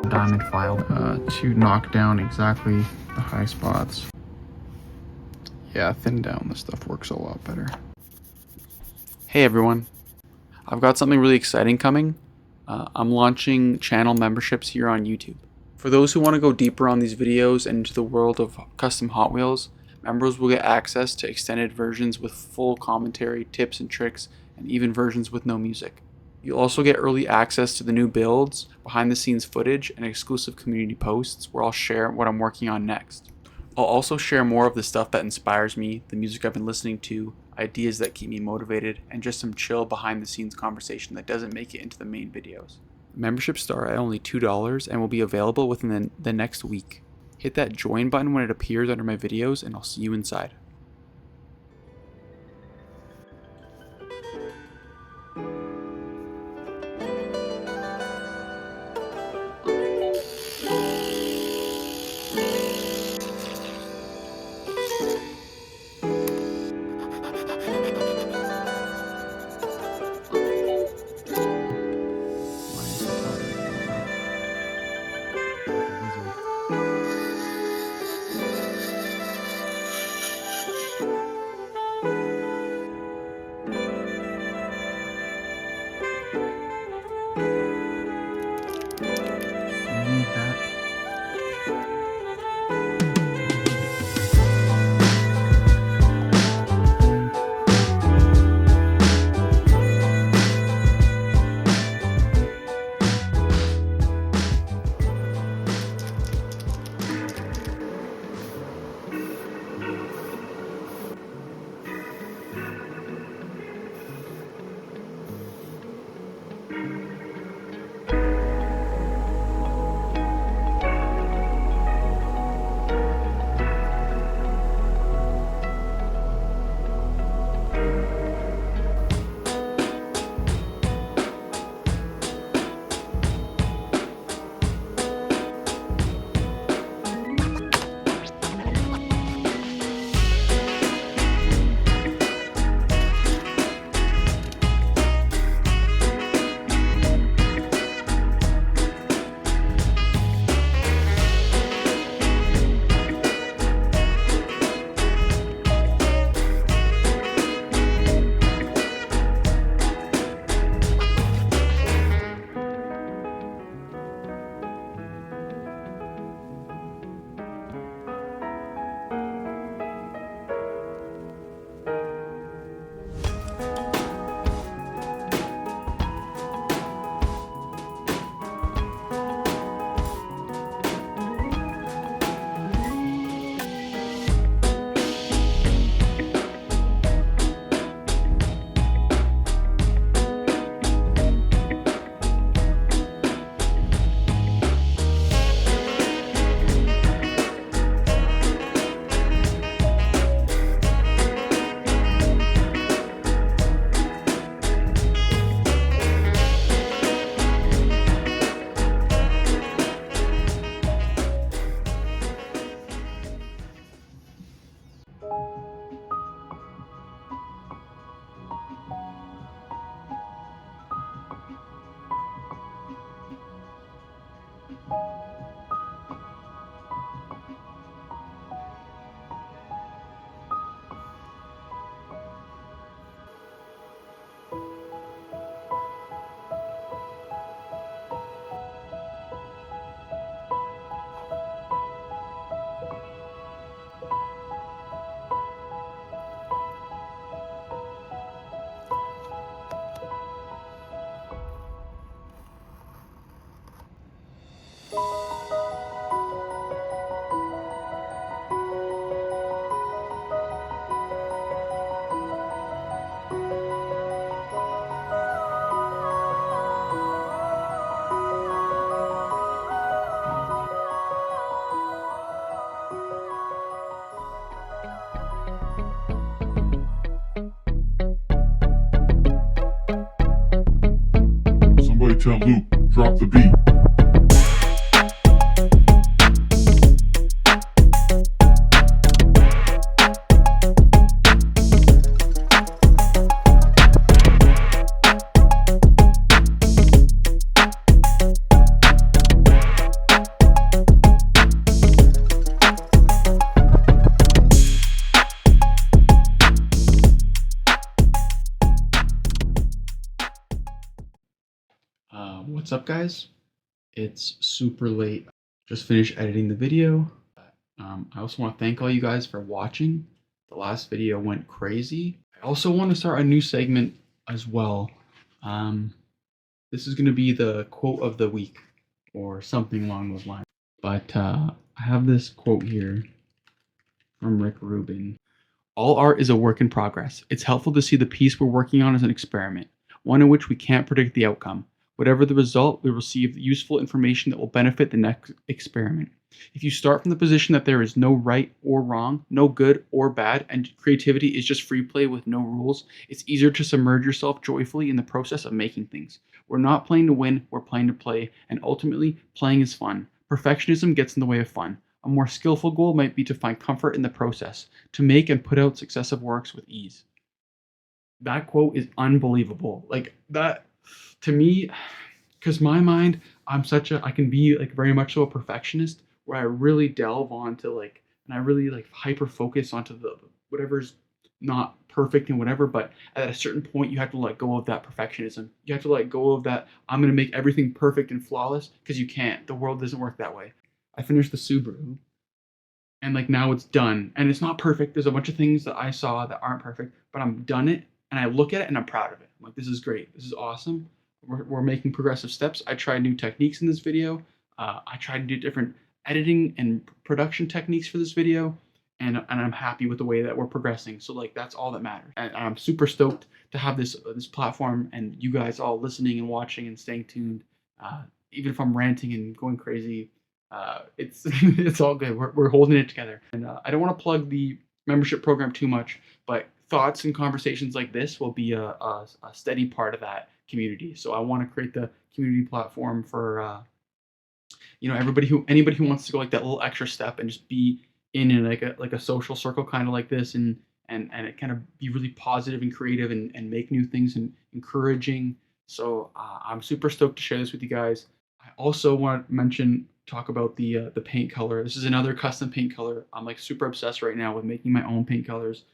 Diamond file to knock down exactly the high spots. Yeah, thin down the stuff works a lot better. Hey everyone, I've got something really exciting coming. I'm launching channel memberships here on YouTube. For those who want to go deeper on these videos and into the world of custom Hot Wheels, members will get access to extended versions with full commentary, tips and tricks, and even versions with no music. You'll also get early access to the new builds, behind the scenes footage, and exclusive community posts where I'll share what I'm working on next. I'll also share more of the stuff that inspires me, the music I've been listening to, ideas that keep me motivated, and just some chill behind the scenes conversation that doesn't make it into the main videos. Memberships start at only $2 and will be available within the next week. Hit that join button when it appears under my videos, and I'll see you inside. Tell Luke, drop the beat. What's up, guys? It's super late. Just finished editing the video. I also want to thank all you guys for watching. The last video went crazy. I also want to start a new segment as well. This is going to be the quote of the week or something along those lines. But I have this quote here from Rick Rubin. All art is a work in progress. It's helpful to see the piece we're working on as an experiment, one in which we can't predict the outcome. Whatever the result, we receive useful information that will benefit the next experiment. If you start from the position that there is no right or wrong, no good or bad, and creativity is just free play with no rules, it's easier to submerge yourself joyfully in the process of making things. We're not playing to win, we're playing to play, and ultimately, playing is fun. Perfectionism gets in the way of fun. A more skillful goal might be to find comfort in the process, to make and put out successive works with ease. That quote is unbelievable. Like that, to me, because my mind, I can be like very much so a perfectionist where I really delve onto like, and I really like hyper focus onto the whatever's not perfect and whatever. But at a certain point, you have to let go of that perfectionism. You have to let go of that. I'm gonna make everything perfect and flawless because you can't. The world doesn't work that way. I finished the Subaru, and like now it's done, and it's not perfect. There's a bunch of things that I saw that aren't perfect, but I'm done it, and I look at it and I'm proud of it. I'm like, this is great. This is awesome. We're making progressive steps. I tried new techniques in this video. I tried to do different editing and production techniques for this video, and I'm happy with the way that we're progressing. So like that's all that matters. And I'm super stoked to have this platform and you guys all listening and watching and staying tuned. Even if I'm ranting and going crazy, it's it's all good. We're holding it together. And I don't want to plug the membership program too much, but thoughts and conversations like this will be a steady part of that community. So I want to create the community platform for anybody who wants to go like that little extra step and just be in like a social circle kind of like this, and it kind of be really positive and creative and make new things and encouraging. So I'm super stoked to share this with you guys. I also want to talk about the paint color. This is another custom paint color. I'm like super obsessed right now with making my own paint colors.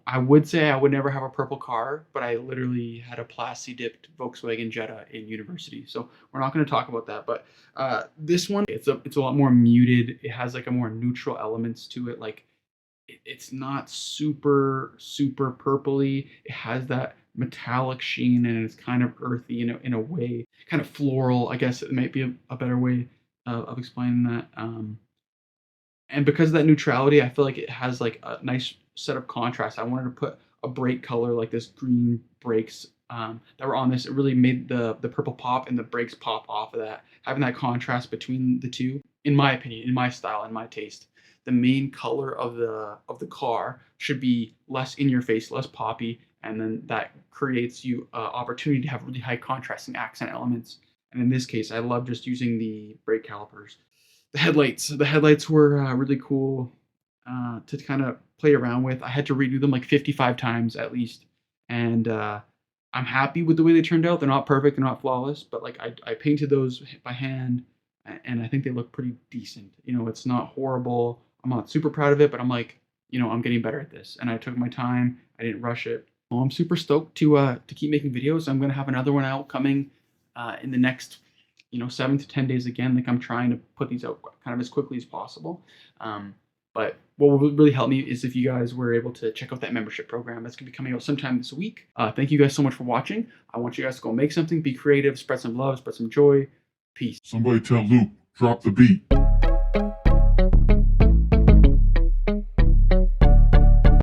I would say I would never have a purple car, but I literally had a plasti dipped Volkswagen Jetta in university. So we're not going to talk about that. But this one, it's a lot more muted. It has like a more neutral elements to it. Like it's not super purpley. It has that metallic sheen and it's kind of earthy in a way, kind of floral. I guess it might be a better way of explaining that. And because of that neutrality, I feel like it has like a nice set of contrast. I wanted to put a brake color like this green brakes that were on this. It really made the purple pop and the brakes pop off of that. Having that contrast between the two, in my opinion, in my style, in my taste, the main color of the car should be less in your face, less poppy, and then that creates you opportunity to have really high contrasting accent elements. And in this case, I love just using the brake calipers. The headlights were really cool to kind of play around with. I had to redo them like 55 times at least, and I'm happy with the way they turned out. They're not perfect, they're not flawless, but like I painted those by hand, and I think they look pretty decent. It's not horrible. I'm not super proud of it, but I'm like, I'm getting better at this, and I took my time. I didn't rush it. Well, I'm super stoked to keep making videos. I'm gonna have another one out coming in the next 7 to 10 days again. Like I'm trying to put these out kind of as quickly as possible. But what will really help me is if you guys were able to check out that membership program. That's going to be coming out sometime this week. Thank you guys so much for watching. I want you guys to go make something, be creative, spread some love, spread some joy. Peace. Somebody tell Luke, drop the beat.